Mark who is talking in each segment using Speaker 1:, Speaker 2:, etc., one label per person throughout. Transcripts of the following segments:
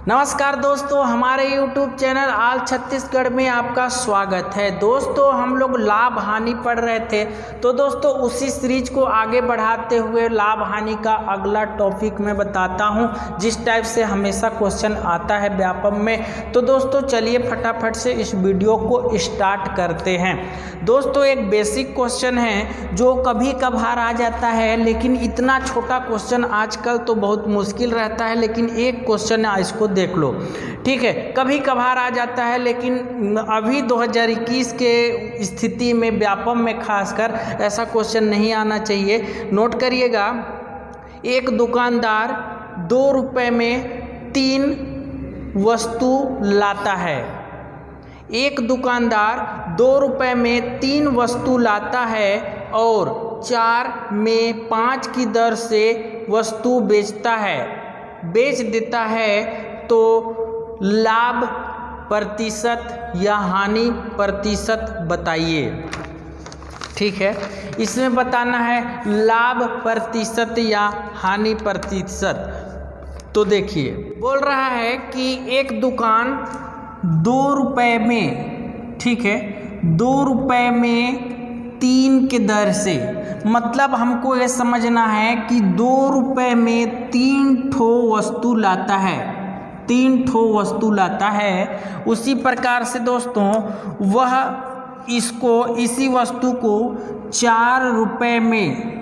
Speaker 1: नमस्कार दोस्तों, हमारे YouTube चैनल ऑल छत्तीसगढ़ में आपका स्वागत है। दोस्तों हम लोग लाभ हानि पढ़ रहे थे, तो दोस्तों उसी सीरीज को आगे बढ़ाते हुए लाभ हानि का अगला टॉपिक मैं बताता हूं, जिस टाइप से हमेशा क्वेश्चन आता है व्यापम में। तो दोस्तों चलिए फटाफट से इस वीडियो को स्टार्ट करते हैं। दोस्तों एक बेसिक क्वेश्चन है जो कभी कभार आ जाता है, लेकिन इतना छोटा क्वेश्चन आजकल तो बहुत मुश्किल रहता है, लेकिन एक क्वेश्चन है, इसको देख लो, ठीक है। कभी कभार आ जाता है, लेकिन अभी 2021 के स्थिति में व्यापम में खासकर ऐसा क्वेश्चन नहीं आना चाहिए। नोट करिएगा, एक दुकानदार 2 रुपये में 3 वस्तु लाता है। एक दुकानदार 2 रुपये में 3 वस्तु लाता है और 4 में 5 की दर से वस्तु बेच देता है, तो लाभ प्रतिशत या हानि प्रतिशत बताइए। ठीक है, इसमें बताना है लाभ प्रतिशत या हानि प्रतिशत। तो देखिए, बोल रहा है कि एक दुकान 2 रुपये में, ठीक है, 2 रुपये में 3 के दर से, मतलब हमको ये समझना है कि 2 रुपये में 3 ठो वस्तु लाता है, 3 ठो वस्तु लाता है। उसी प्रकार से दोस्तों वह इसी वस्तु को 4 रुपये में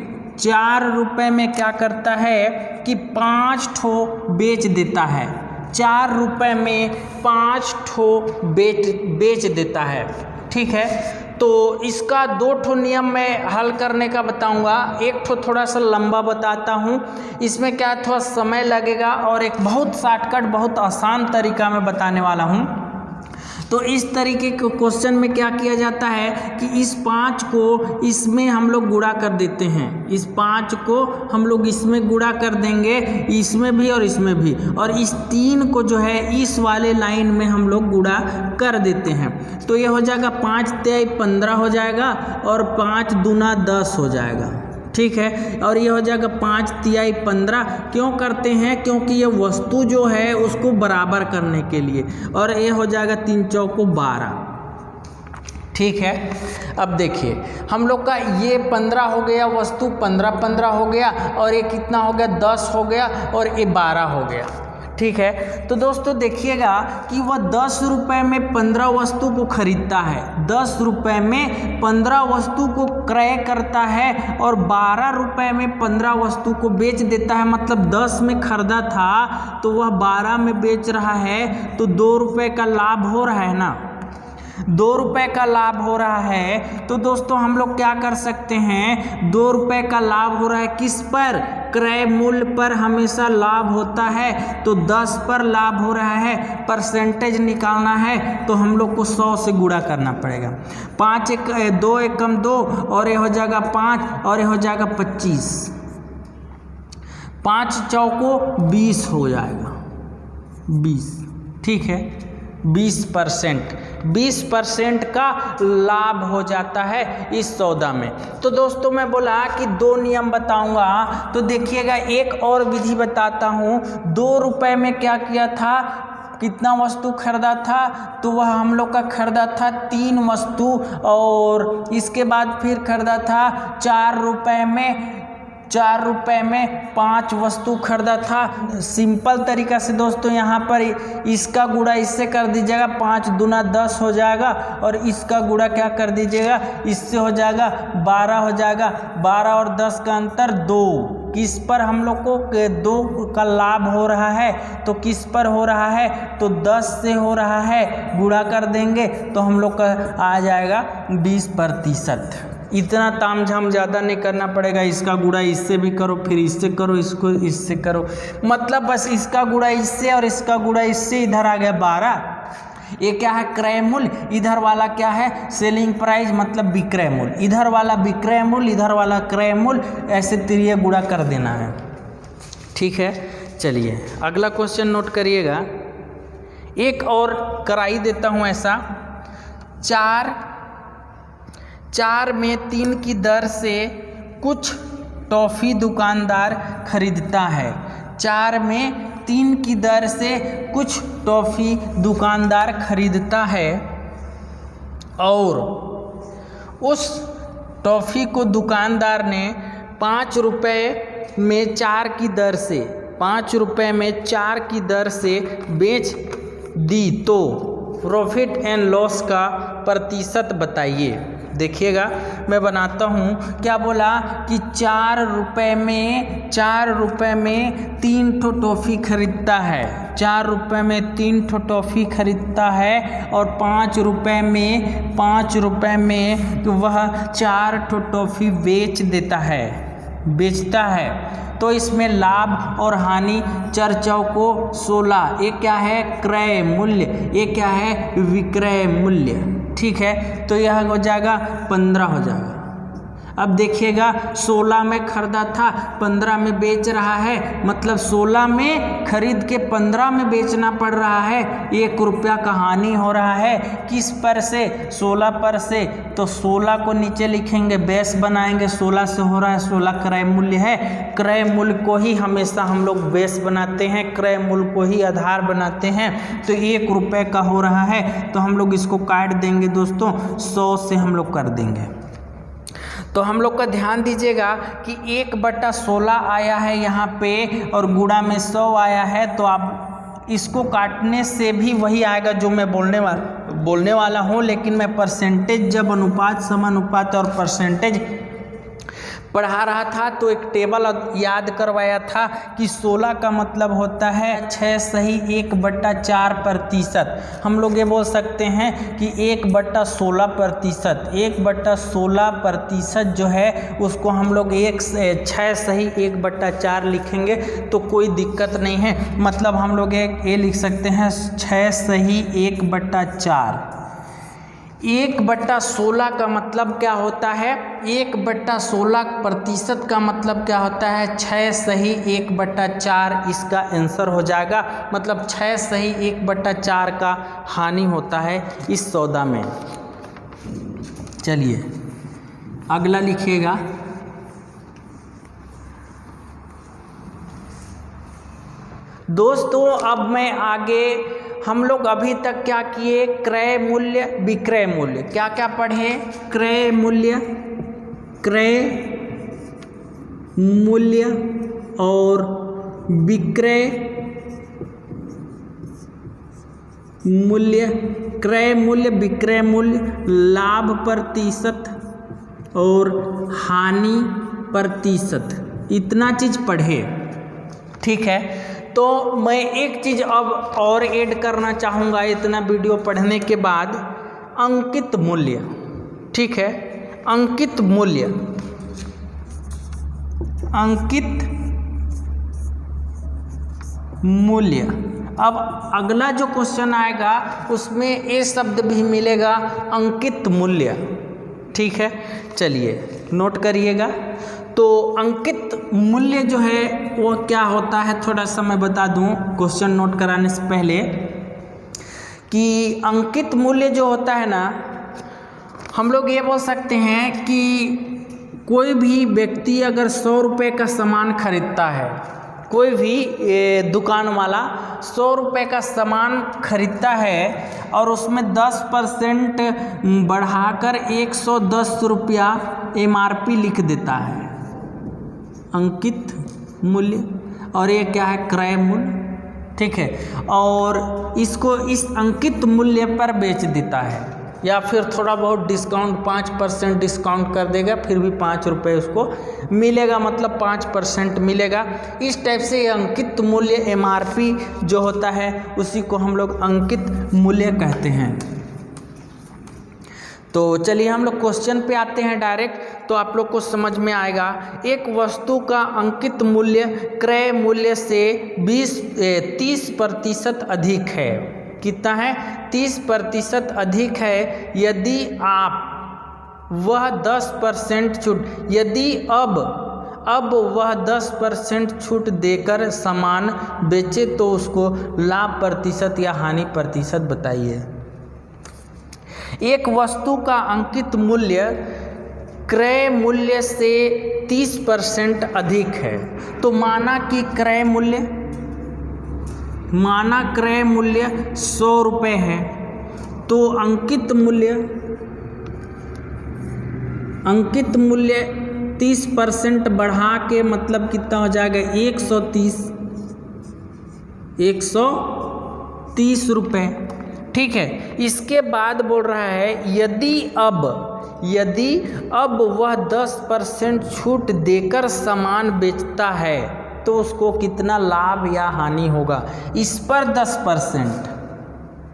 Speaker 1: क्या करता है कि 5 ठो बेच देता है। 4 रुपये में 5 ठो बेच देता है। ठीक है, तो इसका 2 ठो नियम मैं हल करने का बताऊंगा। एक ठो थोड़ा सा लंबा बताता हूं, इसमें क्या थोड़ा समय लगेगा, और एक बहुत शॉर्टकट बहुत आसान तरीका मैं बताने वाला हूं। तो इस तरीके के क्वेश्चन में क्या किया जाता है कि इस 5 को इसमें हम लोग गुणा कर देते हैं। इस 5 को हम लोग इसमें गुणा कर देंगे, इसमें भी और इसमें भी, और इस 3 को जो है इस वाले लाइन में हम लोग गुणा कर देते हैं। तो ये हो जाएगा 5 तिहाई 15 हो जाएगा और 5 दूना 10 हो जाएगा। ठीक है, और ये हो जाएगा 5 तिहाई 15। क्यों करते हैं? क्योंकि ये वस्तु जो है उसको बराबर करने के लिए, और ये हो जाएगा 3 चौको 12। ठीक है, अब देखिए हम लोग का ये 15 हो गया, वस्तु 15 हो गया, और ये कितना हो गया 10 हो गया, और ये 12 हो गया। ठीक है, तो दोस्तों देखिएगा कि वह 10 रुपये में 15 वस्तु को खरीदता है, 10 रुपये में 15 वस्तु को क्रय करता है, और 12 रुपये में 15 वस्तु को बेच देता है। मतलब 10 में खरीदा था तो वह 12 में बेच रहा है, तो 2 रुपये का लाभ हो रहा है ना, 2 रुपये का लाभ हो रहा है। तो दोस्तों हम लोग क्या कर सकते हैं, 2 रुपये का लाभ हो रहा है, किस पर? क्रय मूल्य पर हमेशा लाभ होता है, तो 10 पर लाभ हो रहा है। परसेंटेज निकालना है तो हम लोग को 100 से गुणा करना पड़ेगा। 2 एकम 2, और ये हो जाएगा 5, और ये हो जाएगा 25। 5 चौको 20 हो जाएगा, 20। ठीक है, 20% का लाभ हो जाता है इस सौदा में। तो दोस्तों मैं बोला कि 2 नियम बताऊंगा, तो देखिएगा एक और विधि बताता हूं। 2 रुपये में क्या किया था, कितना वस्तु खरीदा था, तो वह हम लोग का खरीदा था 3 वस्तु, और इसके बाद फिर खरीदा था 4 रुपये में 5 वस्तु खरीदा था। सिंपल तरीका से दोस्तों यहाँ पर इसका गुणा इससे कर दीजिएगा, 5 दूना 10 हो जाएगा, और इसका गुणा क्या कर दीजिएगा, इससे हो जाएगा 12 हो जाएगा। 12 और 10 का अंतर 2। किस पर हम लोग को 2 का लाभ हो रहा है, तो किस पर हो रहा है, तो 10 से हो रहा है। गुणा कर देंगे तो हम लोग का आ जाएगा 20%। इतना तामझाम ज़्यादा नहीं करना पड़ेगा। इसका गुणा इससे भी करो, फिर इससे करो, इसको इससे करो, मतलब बस इसका गुणा इससे और इसका गुणा इससे, इधर आ गया 12। ये क्या है, क्रय मूल्य। इधर वाला क्या है, सेलिंग प्राइस, मतलब विक्रय मूल्य। इधर वाला विक्रय मूल्य, इधर वाला क्रय मूल्य, ऐसे त्रिय गुणा कर देना है। ठीक है, चलिए अगला क्वेश्चन नोट करिएगा। एक और कराई देता हूँ ऐसा। 4 में 3 की दर से कुछ टॉफ़ी दुकानदार खरीदता है। 4 में 3 की दर से कुछ टॉफ़ी दुकानदार खरीदता है और उस टॉफ़ी को दुकानदार ने 5 रुपये में 4 की दर से 5 रुपये में 4 की दर से बेच दी तो प्रॉफिट एंड लॉस का प्रतिशत बताइए। देखिएगा मैं बनाता हूँ, क्या बोला कि 4 रुपये में 3 ठो टॉफ़ी खरीदता है, 4 रुपये में 3 ठो टॉफ़ी खरीदता है और 5 रुपये में वह 4 ठो टॉफ़ी बेचता है। तो इसमें लाभ और हानि चर्चाओं को 16, ये क्या है क्रय मूल्य, ये क्या है विक्रय मूल्य। ठीक है, तो यह हो जाएगा 15 हो जाएगा। अब देखिएगा 16 में खरीदा था, 15 में बेच रहा है, मतलब 16 में खरीद के 15 में बेचना पड़ रहा है। 1 रुपया का हानि हो रहा है, किस पर से 16 पर से, तो 16 को नीचे लिखेंगे, बेस बनाएंगे, 16 से हो रहा है, 16 क्रय मूल्य है। क्रय मूल्य को ही हमेशा हम लोग बेस बनाते हैं, क्रय मूल्य को ही आधार बनाते हैं। तो 1 रुपये का हो रहा है तो हम लोग इसको काट देंगे दोस्तों, 100 से हम लोग कर देंगे। तो हम लोग का ध्यान दीजिएगा कि 1/16 आया है यहाँ पे और गुणा में 100 आया है, तो आप इसको काटने से भी वही आएगा जो मैं बोलने वाला हूँ। लेकिन मैं परसेंटेज जब अनुपात समानुपात और परसेंटेज पढ़ा रहा था तो एक टेबल याद करवाया था कि 16 का मतलब होता है 6 सही 1/4%। हम लोग ये बोल सकते हैं कि 1/16%, 1/16% जो है उसको हम लोग 6 सही 1/4 लिखेंगे तो कोई दिक्कत नहीं है। मतलब हम लोग ये लिख सकते हैं 6 सही 1/4। 1/16 का मतलब क्या होता है, 1/16% का मतलब क्या होता है, 6 सही 1/4 इसका आंसर हो जाएगा। मतलब 6 सही 1/4 का हानि होता है इस सौदा में। चलिए अगला लिखिएगा। दोस्तों अब मैं आगे, हम लोग अभी तक क्या किए, क्रय मूल्य विक्रय मूल्य, क्या क्या पढ़े, क्रय मूल्य और विक्रय मूल्य, क्रय मूल्य विक्रय मूल्य, लाभ प्रतिशत और हानि प्रतिशत, इतना चीज पढ़े। ठीक है, तो मैं एक चीज़ अब और ऐड करना चाहूँगा इतना वीडियो पढ़ने के बाद, अंकित मूल्य। ठीक है, अंकित मूल्य, अंकित मूल्य। अब अगला जो क्वेश्चन आएगा उसमें ये शब्द भी मिलेगा, अंकित मूल्य। ठीक है, चलिए नोट करिएगा। तो अंकित मूल्य जो है वो क्या होता है, थोड़ा सा मैं बता दूं क्वेश्चन नोट कराने से पहले, कि अंकित मूल्य जो होता है ना, हम लोग ये बोल सकते हैं कि कोई भी व्यक्ति अगर 100 रुपये का सामान खरीदता है, कोई भी दुकान वाला 100 रुपये का सामान खरीदता है और उसमें 10% बढ़ाकर 110 रुपया MRP लिख देता है, अंकित मूल्य। और ये क्या है, क्रय मूल्य। ठीक है, और इसको इस अंकित मूल्य पर बेच देता है, या फिर थोड़ा बहुत डिस्काउंट 5% डिस्काउंट कर देगा, फिर भी 5 रुपये उसको मिलेगा, मतलब 5% मिलेगा। इस टाइप से ये अंकित मूल्य MRP जो होता है उसी को हम लोग अंकित मूल्य कहते हैं। तो चलिए हम लोग क्वेश्चन पे आते हैं डायरेक्ट, तो आप लोग को समझ में आएगा। एक वस्तु का अंकित मूल्य क्रय मूल्य से 30% अधिक है। कितना है, 30% अधिक है। यदि आप वह 10% छूट, यदि अब वह 10% छूट देकर सामान बेचे तो उसको लाभ प्रतिशत या हानि प्रतिशत बताइए। एक वस्तु का अंकित मूल्य क्रय मूल्य से 30% अधिक है, तो माना कि क्रय मूल्य माना क्रय मूल्य 100 रुपये है, तो अंकित मूल्य 30% बढ़ा के मतलब कितना हो जाएगा 130 रुपये। ठीक है, इसके बाद बोल रहा है यदि अब वह 10% छूट देकर सामान बेचता है तो उसको कितना लाभ या हानि होगा। इस पर 10%,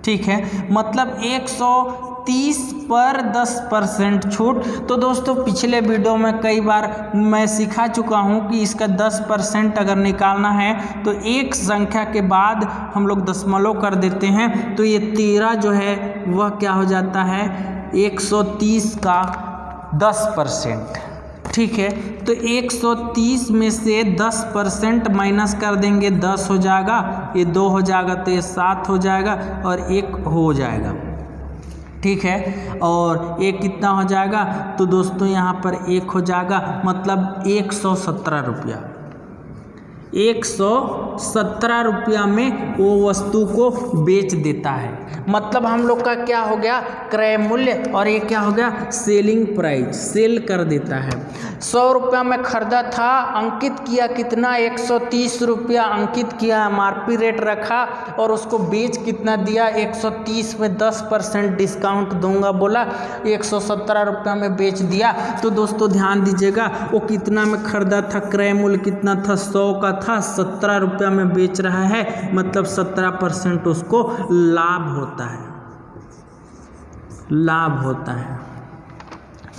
Speaker 1: ठीक है, मतलब 130 पर 10% छूट। तो दोस्तों पिछले वीडियो में कई बार मैं सिखा चुका हूं कि इसका 10% अगर निकालना है तो एक संख्या के बाद हम लोग दशमलव कर देते हैं, तो ये 13 जो है वह क्या हो जाता है 130 का 10%। ठीक है, तो 130 में से 10% माइनस कर देंगे 10 हो जाएगा, ये 2 हो जाएगा तो ये 7 हो जाएगा और 1 हो जाएगा। ठीक है, और एक कितना हो जाएगा, तो दोस्तों यहाँ पर 1 हो जाएगा, मतलब 117 रुपया। 117 रुपया में वो वस्तु को बेच देता है। मतलब हम लोग का क्या हो गया क्रय मूल्य, और ये क्या हो गया सेलिंग प्राइस, सेल कर देता है। 100 रुपया में खरीदा था, अंकित किया कितना 130 रुपया अंकित किया, MRP रेट रखा और उसको बेच कितना दिया 130 में 10% डिस्काउंट दूंगा बोला, 117 रुपया में बेच दिया। तो दोस्तों ध्यान दीजिएगा वो कितना में खरीदा था, क्रय मूल्य कितना था 100 का था, 17 रुपया में बेच रहा है, मतलब 17% उसको लाभ होता है।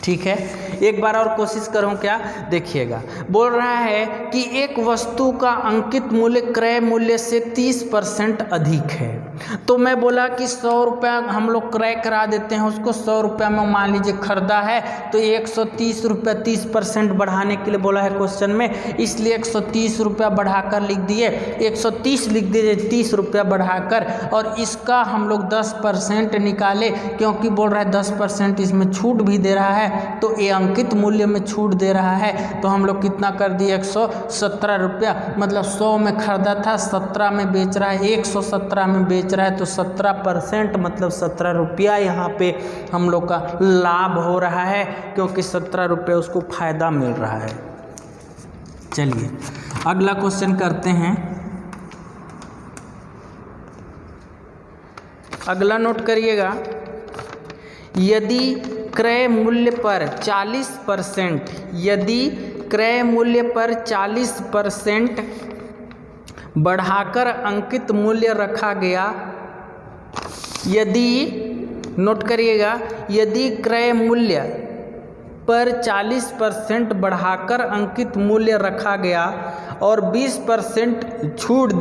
Speaker 1: ठीक है, एक बार और कोशिश करूं क्या, देखिएगा। बोल रहा है कि एक वस्तु का अंकित मूल्य क्रय मूल्य से 30% अधिक है। तो मैं बोला कि 100 रुपया हम लोग क्रय करा देते हैं उसको, 100 रुपया में मान लीजिए खरीदा है, तो 130 रुपया 30% बढ़ाने के लिए बोला है क्वेश्चन में, इसलिए 130 रुपया बढ़ाकर लिख दिए, 130 लिख दीजिए 30 रुपया बढ़ाकर, और इसका हम लोग 10% निकाले, क्योंकि बोल रहा है 10% इसमें छूट भी दे रहा है, तो ये अंकित मूल्य में छूट दे रहा है। तो हम लोग कितना कर दिए 117 रुपया, मतलब 100 में खरीदा था 17 में बेच रहा है, 117 में बेच रहा है, तो 17% मतलब 17 रुपया यहाँ पे हम लोग का लाभ हो रहा है, क्योंकि 17 रुपये उसको फायदा मिल रहा है। चलिए अगला क्वेश्चन करते हैं। अगला नोट करिएगा, यदि क्रय मूल्य पर 40%, यदि क्रय मूल्य पर 40% बढ़ाकर अंकित मूल्य रखा गया, यदि नोट करिएगा, यदि क्रय मूल्य पर 40% बढ़ाकर अंकित मूल्य रखा गया और 20% छूट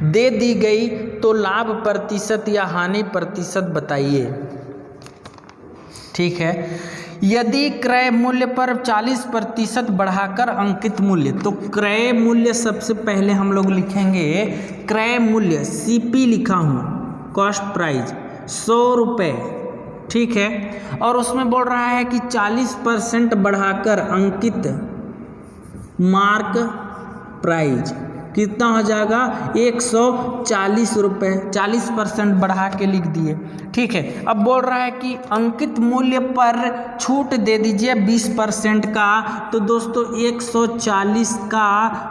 Speaker 1: दे दी गई, तो लाभ प्रतिशत या हानि प्रतिशत बताइए। ठीक है, यदि क्रय मूल्य पर 40% बढ़ाकर अंकित मूल्य, तो क्रय मूल्य सबसे पहले हम लोग लिखेंगे, क्रय मूल्य CP लिखा हूँ, कॉस्ट प्राइस 100 रुपये। ठीक है, और उसमें बोल रहा है कि 40% बढ़ाकर अंकित मार्क प्राइस कितना हो जाएगा 140 रुपये, 40% बढ़ा के लिख दिए। ठीक है, अब बोल रहा है कि अंकित मूल्य पर छूट दे दीजिए 20% का, तो दोस्तों 140 का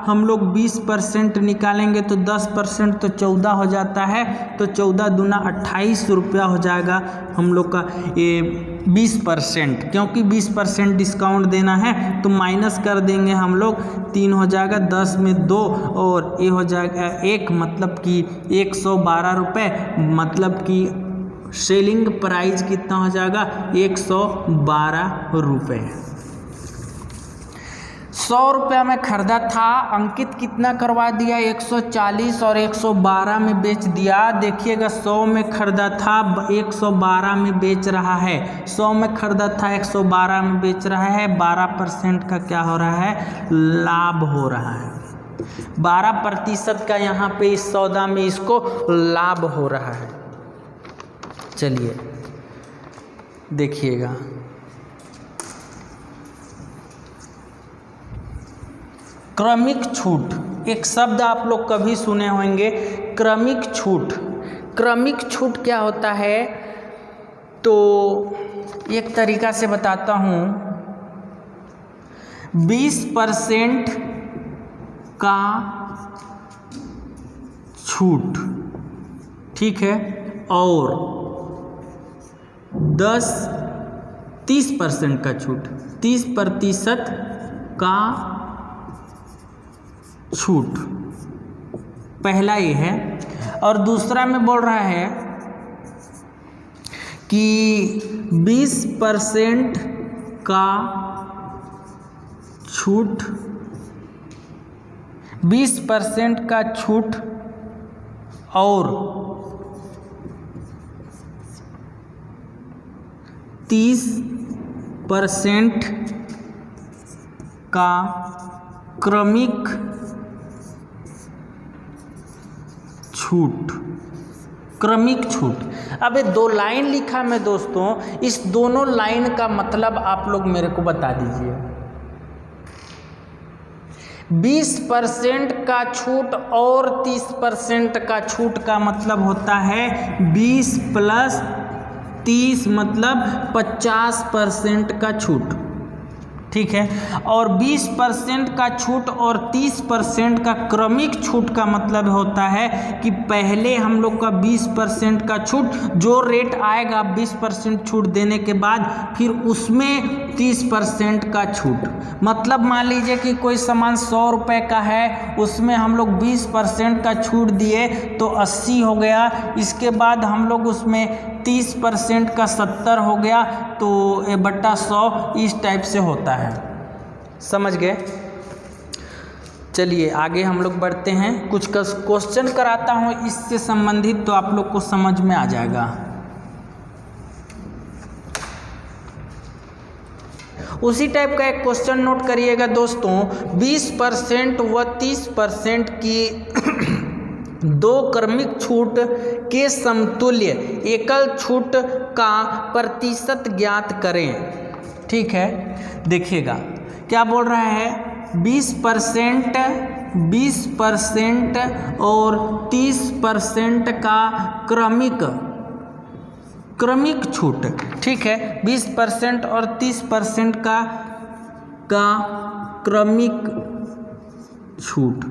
Speaker 1: हम लोग 20% निकालेंगे तो 10% तो 14 हो जाता है, तो 14 दूना 28 रुपया हो जाएगा हम लोग का ये 20%, क्योंकि 20% डिस्काउंट देना है तो माइनस कर देंगे हम लोग, 3 हो जाएगा, 10 में 2 और ये हो जाएगा 1, मतलब कि 112 रुपये, मतलब कि सेलिंग प्राइस कितना हो जाएगा 112 रुपये। 100 रुपया में खरीदा था, अंकित कितना करवा दिया 140 और 112 में बेच दिया। देखिएगा 100 में खरीदा था 112 में बेच रहा है, 100 में खरीदा था 112 में बेच रहा है, 12% का क्या हो रहा है लाभ हो रहा है, 12% का यहाँ पे इस सौदा में इसको लाभ हो रहा है। चलिए देखिएगा, क्रमिक छूट एक शब्द आप लोग कभी सुने होंगे, क्रमिक छूट। क्रमिक छूट क्या होता है, तो एक तरीका से बताता हूँ। 20% का छूट, ठीक है, और 30% का छूट, 30% का छूट, पहला ये है। और दूसरा में बोल रहा है कि 20% का छूट, 20% का छूट और 30% का क्रमिक छूट। क्रमिक छूट। अब ये 2 लाइन लिखा मैं दोस्तों, इस दोनों लाइन का मतलब आप लोग मेरे को बता दीजिए। 20% का छूट और 30% का छूट का मतलब होता है 20 + 30 मतलब 50% का छूट, ठीक है। और 20% का छूट और 30% का क्रमिक छूट का मतलब होता है कि पहले हम लोग का 20% का छूट, जो रेट आएगा 20% छूट देने के बाद, फिर उसमें 30% का छूट। मतलब मान लीजिए कि कोई सामान 100 रुपये का है, उसमें हम लोग 20% का छूट दिए तो 80 हो गया। इसके बाद हम लोग उसमें 30% का 70 हो गया, तो ये बट्टा 100 इस टाइप से होता है। समझ गए? चलिए आगे हम लोग बढ़ते हैं। कुछ क्वेश्चन कराता हूँ इससे संबंधित, तो आप लोग को समझ में आ जाएगा। उसी टाइप का एक क्वेश्चन नोट करिएगा दोस्तों। 20% व 30% की 2 क्रमिक छूट के समतुल्य एकल छूट का प्रतिशत ज्ञात करें। ठीक है, देखिएगा क्या बोल रहा है। 20% और 30% का क्रमिक छूट, ठीक है। 20% और 30% का क्रमिक छूट।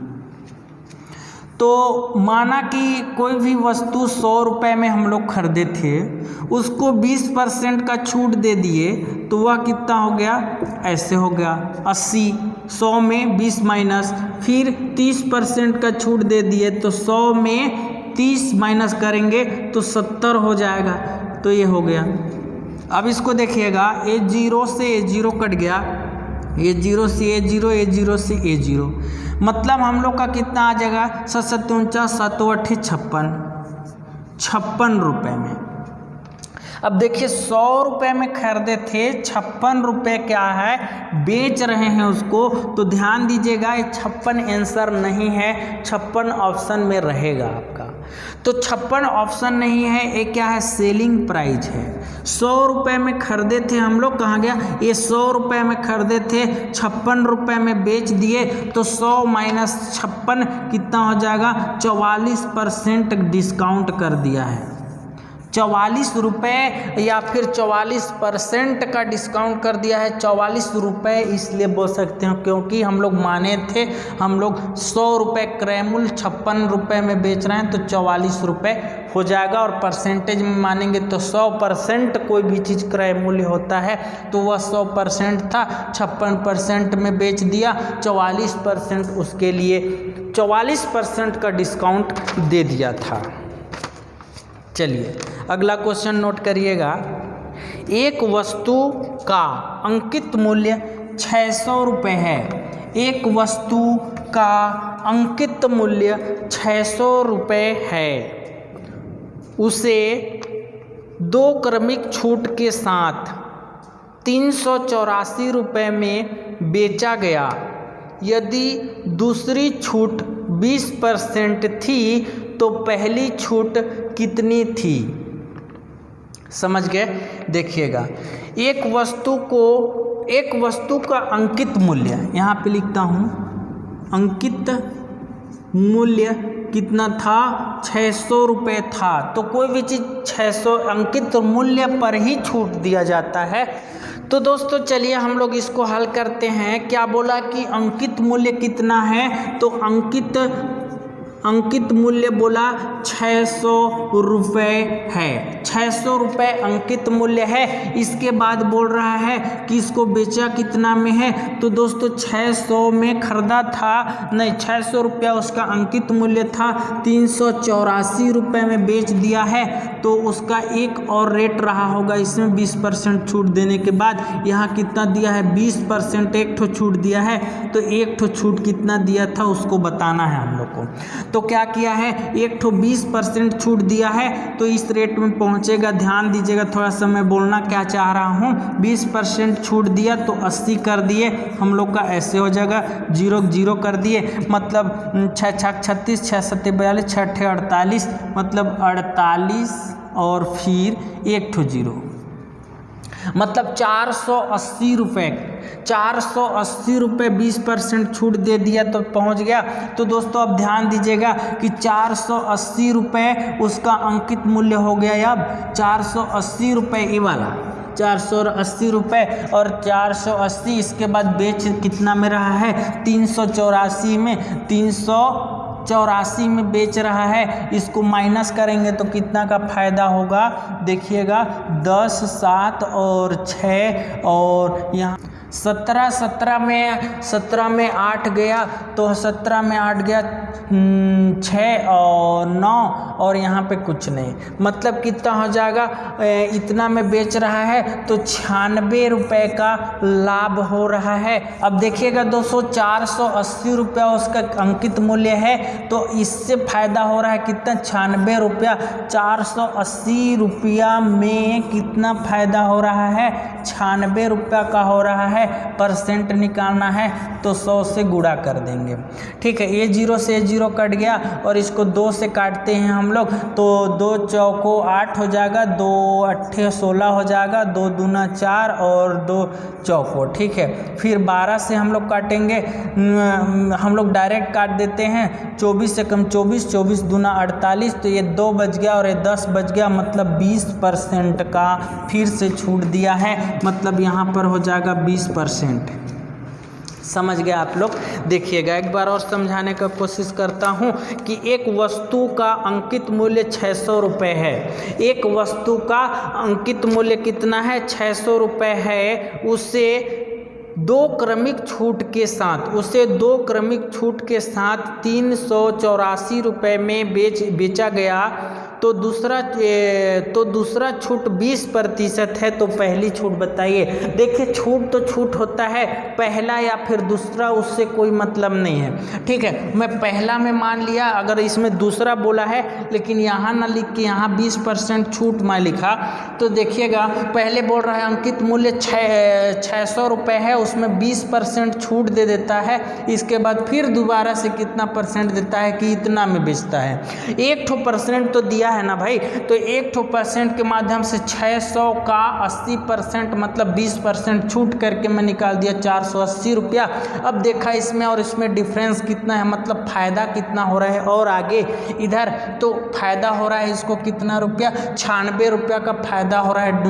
Speaker 1: तो माना कि कोई भी वस्तु 100 रुपये में हम लोग खरीदे थे, उसको 20% का छूट दे दिए तो वह कितना हो गया, ऐसे हो गया 80। 100 में 20 माइनस, फिर 30% का छूट दे दिए तो 100 में 30 माइनस करेंगे तो 70 हो जाएगा। तो ये हो गया। अब इसको देखिएगा, A0 से A0 कट गया, A0 से A0, A0 से A0, मतलब हम लोग का कितना आ जाएगा, 7 49 7 8 56 रुपये में। अब देखिए 100 रुपये में खरीदे थे, 56 रुपये क्या है बेच रहे हैं उसको, तो ध्यान दीजिएगा ये 56 आंसर नहीं है, 56 ऑप्शन में रहेगा आपका। तो 56 ऑप्शन नहीं है, ये क्या है, सेलिंग प्राइस है। 100 रुपये में खरीदे थे हम लोग, कहाँ गया, ये 100 रुपये में खरीदे थे, 56 रुपये में बेच दिए, तो 100 माइनस 56 कितना हो जाएगा, 44% डिस्काउंट कर दिया है। 44 रुपये या फिर 44% का डिस्काउंट कर दिया है। 44 रुपये इसलिए बोल सकते हैं क्योंकि हम लोग माने थे, हम लोग 100 रुपये क्रय मूल्य 56 रुपये में बेच रहे हैं, तो 44 रुपये हो जाएगा। और परसेंटेज में मानेंगे तो 100% कोई भी चीज़ क्रय मूल्य होता है, तो वह 100% था, 56% में बेच दिया, 44% उसके लिए 44% का डिस्काउंट दे दिया था। चलिए अगला क्वेश्चन नोट करिएगा। एक वस्तु का अंकित मूल्य 600 रुपये है। एक वस्तु का अंकित मूल्य 600 रुपये है। उसे 2 क्रमिक छूट के साथ 384 रुपये में बेचा गया। यदि दूसरी छूट 20% थी तो पहली छूट कितनी थी? समझ गए? देखिएगा, एक वस्तु का अंकित मूल्य, यहाँ पे लिखता हूँ अंकित मूल्य कितना था, 600 रुपये था। तो कोई भी चीज़ 600 अंकित मूल्य पर ही छूट दिया जाता है। तो दोस्तों चलिए हम लोग इसको हल करते हैं। क्या बोला कि अंकित मूल्य कितना है, तो अंकित मूल्य बोला 600 रुपये है, 600 रुपये अंकित मूल्य है। इसके बाद बोल रहा है कि इसको बेचा कितना में है, तो दोस्तों 600 में खरीदा था, नहीं 600 रुपया उसका अंकित मूल्य था, 384 रुपये में बेच दिया है। तो उसका एक और रेट रहा होगा इसमें 20% छूट देने के बाद। यहाँ कितना दिया है, 20%, एक ठो छूट दिया है। तो एक ठो छूट कितना दिया था उसको बताना है हम लोग को। तो क्या किया है, एक ठो 20% छूट दिया है, तो इस रेट में पहुंचेगा। ध्यान दीजिएगा, थोड़ा सा मैं बोलना क्या चाह रहा हूं। 20% छूट दिया तो 80 कर दिए, हम लोग का ऐसे हो जाएगा, 0 0 कर दिए, मतलब 6 6 36, 6 7 42, 6 6 48, मतलब 48 और फिर एक ठो 0, मतलब 480 रुपये। 480 रुपये 20% छूट दे दिया तो पहुंच गया। तो दोस्तों अब ध्यान दीजिएगा कि 480 रुपये उसका अंकित मूल्य हो गया। अब 480 रुपये ये वाला 480 रुपये और 480, इसके बाद बेच कितना में रहा है, 384 में, 384 में बेच रहा है। इसको माइनस करेंगे तो कितना का फायदा होगा, देखिएगा 10 7 और 6 और यहाँ 17 में 8 गया, तो 17 में 8 गया, 6 और 9 और यहाँ पे कुछ नहीं, मतलब कितना हो जाएगा, इतना में बेच रहा है तो 96 रुपये का लाभ हो रहा है। अब देखिएगा दोस्तों 480 रुपया उसका अंकित मूल्य है, तो इससे फायदा हो रहा है कितना, 96 रुपया। 480 रुपया में कितना फायदा हो रहा है, 96 रुपया का हो रहा है। परसेंट निकालना है तो 100 से गुणा कर देंगे, ठीक है। ये 0 से 0 कट गया और इसको 2 से काटते हैं हम लोग, तो 2 चौको 8 हो जाएगा, 2 8 16 हो जाएगा, 2 दूना 4 और 2 चौको, ठीक है। फिर 12 से हम लोग काटेंगे, हम लोग डायरेक्ट काट देते हैं। 24 से कम 24, 24 दूना 48, तो ये 2 बच गया और ये 10 बच गया, मतलब 20% का फिर से छूट दिया है, मतलब यहाँ पर हो जाएगा 20%। समझ गए आप लोग। देखिएगा एक बार और समझाने का कोशिश करता हूँ कि एक वस्तु का अंकित मूल्य 600 रुपये है। एक वस्तु का अंकित मूल्य कितना है, 600 रुपये है। उसे 2 क्रमिक छूट के साथ 384 रुपये में बेचा गया। तो दूसरा छूट 20% है, तो पहली छूट बताइए। देखिए छूट तो छूट होता है, पहला या फिर दूसरा उससे कोई मतलब नहीं है, ठीक है। मैं पहला में मान लिया, अगर इसमें दूसरा बोला है लेकिन यहाँ ना लिख के यहाँ 20% छूट मैं लिखा, तो देखिएगा पहले बोल रहा है अंकित मूल्य 600 रुपये है, उसमें 20% छूट दे देता है। इसके बाद फिर दोबारा से कितना परसेंट देता है कि इतना में बेचता है। 1% तो दिया है ना भाई, तो 1% के माध्यम से 600 का 80% मतलब 20% छूट करके मैं निकाल दिया 480 रुपया। अब देखा इसमें और इसमें डिफरेंस कितना है, मतलब फायदा कितना हो रहा है। और आगे इधर तो फायदा हो रहा है इसको कितना रुपया, 96 रुपया का फायदा हो रहा है।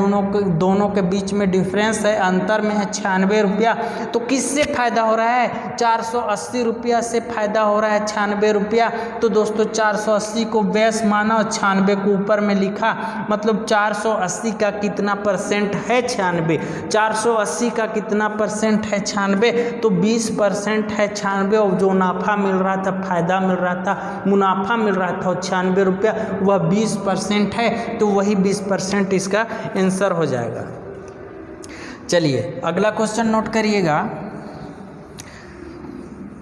Speaker 1: दोनों के बीच में डिफरेंस है, अंतर में है 96 रुपया। तो किससे फायदा हो रहा है, 480 रुपया से फायदा हो रहा है 96 रुपया। तो दोस्तों 480 को बेस माना और 96 को ऊपर में लिखा, मतलब 480 का कितना परसेंट है, 96। 480 का कितना परसेंट है, 96, तो 20% है 96। और जो नाफा मिल रहा था, फायदा मिल रहा था, मुनाफा मिल रहा था 96 रुपया, वह 20% है, तो वही 20% इसका आंसर हो जाएगा। चलिए अगला क्वेश्चन नोट करिएगा।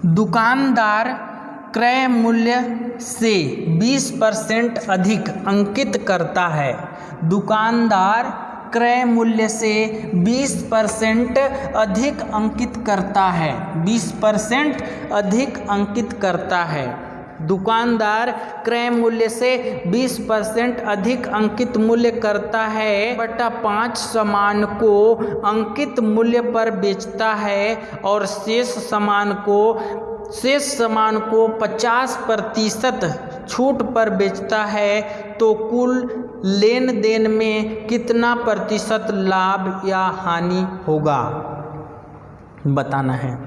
Speaker 1: दुकानदार क्रय मूल्य से 20% अधिक अंकित करता है। दुकानदार क्रय मूल्य से 20% अधिक अंकित करता है। 20% अधिक अंकित करता है। दुकानदार क्रय मूल्य से 20% अधिक अंकित मूल्य करता है बटा 5 सामान को अंकित मूल्य पर बेचता है और शेष सामान को शेष सामान को 50% छूट पर बेचता है तो कुल लेन देन में कितना प्रतिशत लाभ या हानि होगा, बताना है।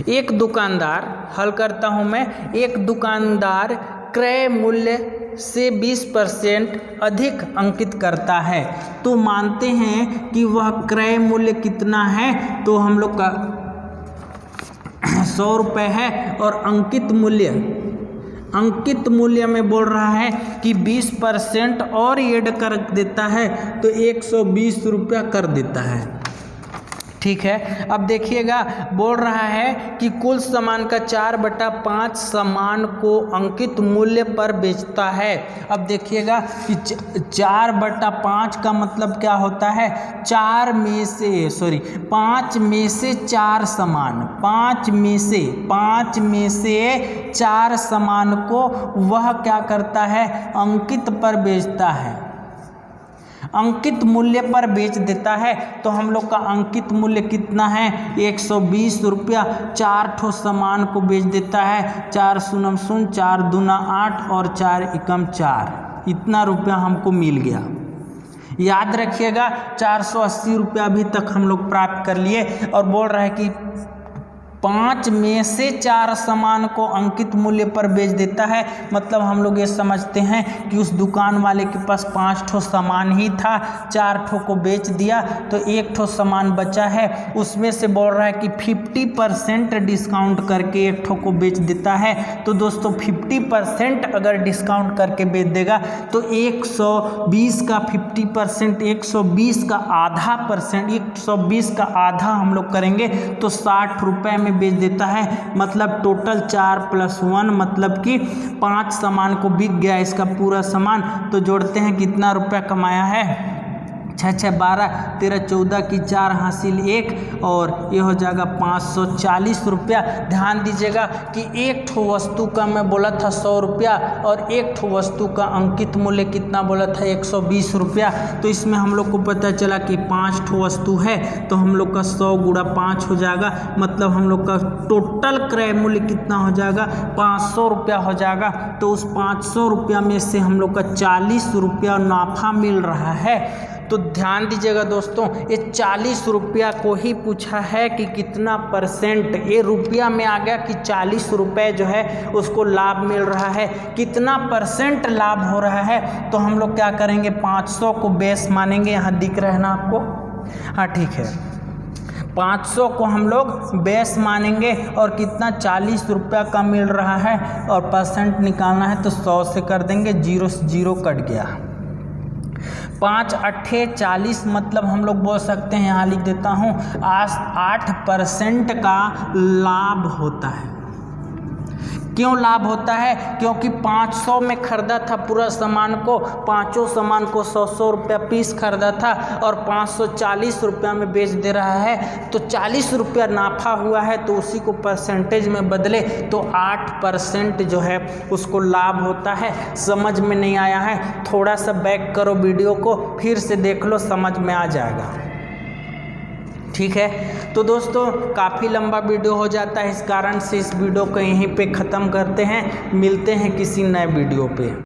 Speaker 1: एक दुकानदार, हल करता हूँ मैं, एक दुकानदार क्रय मूल्य से 20% अधिक अंकित करता है तो मानते हैं कि वह क्रय मूल्य कितना है, तो हम लोग का 100 रुपये है और अंकित मूल्य में बोल रहा है कि 20% और ऐड कर देता है तो 120 रुपया कर देता है। ठीक है, अब देखिएगा मुल्य रहा है कि कुल सामान का 4/5 सामान को अंकित मूल्य पर बेचता है। अब देखिएगा कि 4/5 का मतलब क्या होता है, 5 में से 4 सामान, 5 में से 4 सामान को वह क्या करता है, अंकित पर बेचता है, अंकित मूल्य पर बेच देता है। तो हम लोग का अंकित मूल्य कितना है, 120 रुपया। 4 ठो सामान को बेच देता है, 4 शून्य 0, 4 दूना 8 और 4 एकम 4, इतना रुपया हमको मिल गया। याद रखिएगा 480 रुपया अभी तक हम लोग प्राप्त कर लिए और बोल रहा है कि 5 में से 4 सामान को अंकित मूल्य पर बेच देता है। मतलब हम लोग ये समझते हैं कि उस दुकान वाले के पास 5 ठो सामान ही था, 4 ठो को बेच दिया तो 1 ठो सामान बचा है, उसमें से बोल रहा है कि 50% डिस्काउंट करके 1 ठो को बेच देता है। तो दोस्तों 50% अगर डिस्काउंट करके बेच देगा तो 120 का 50%, 120 का आधा परसेंट, 120 का आधा हम लोग करेंगे तो 60 रुपये में बेच देता है। मतलब टोटल 4 + 1 मतलब कि 5 सामान को बिक गया इसका पूरा सामान। तो जोड़ते हैं कितना रुपया कमाया है, 6 6 12 13 14 की 4 हासिल 1 और ये हो जाएगा 540 रुपया। ध्यान दीजिएगा कि 1 ठो वस्तु का मैं बोला था 100 रुपया और 1 ठो वस्तु का अंकित मूल्य कितना बोला था, 120 रुपया। तो इसमें हम लोग को पता चला कि 5 ठो वस्तु है तो हम लोग का 100 × 5 हो जाएगा। मतलब हम लोग का टोटल क्रय मूल्य कितना हो जाएगा, 500 रुपया हो जाएगा। तो उस 500 रुपया में से हम लोग का 40 रुपया नाफा मिल रहा है। तो ध्यान दीजिएगा दोस्तों, ये 40 रुपया को ही पूछा है कि कितना परसेंट, ये रुपया में आ गया कि 40 रुपये जो है उसको लाभ मिल रहा है, कितना परसेंट लाभ हो रहा है। तो हम लोग क्या करेंगे, 500 को बेस मानेंगे, यहाँ दिख रहा है ना आपको, हाँ ठीक है, 500 को हम लोग बेस मानेंगे और कितना 40 रुपया का मिल रहा है और परसेंट निकालना है तो 100 से कर देंगे, 0 से 0 कट गया। 5 8 40 मतलब हम लोग बोल सकते हैं, यहाँ लिख देता हूँ, 8% का लाभ होता है। क्यों लाभ होता है, क्योंकि 500 में खरीदा था पूरा सामान को, पाँचों सामान को 100 रुपया पीस खरीदा था और 540 रुपया में बेच दे रहा है तो 40 रुपया नाफा हुआ है। तो उसी को परसेंटेज में बदले तो 8% जो है उसको लाभ होता है। समझ में नहीं आया है, थोड़ा सा बैक करो वीडियो को, फिर से देख लो, समझ में आ जाएगा। ठीक है, तो दोस्तों काफ़ी लंबा वीडियो हो जाता है, इस कारण से इस वीडियो को यहीं पे ख़त्म करते हैं। मिलते हैं किसी नए वीडियो पे।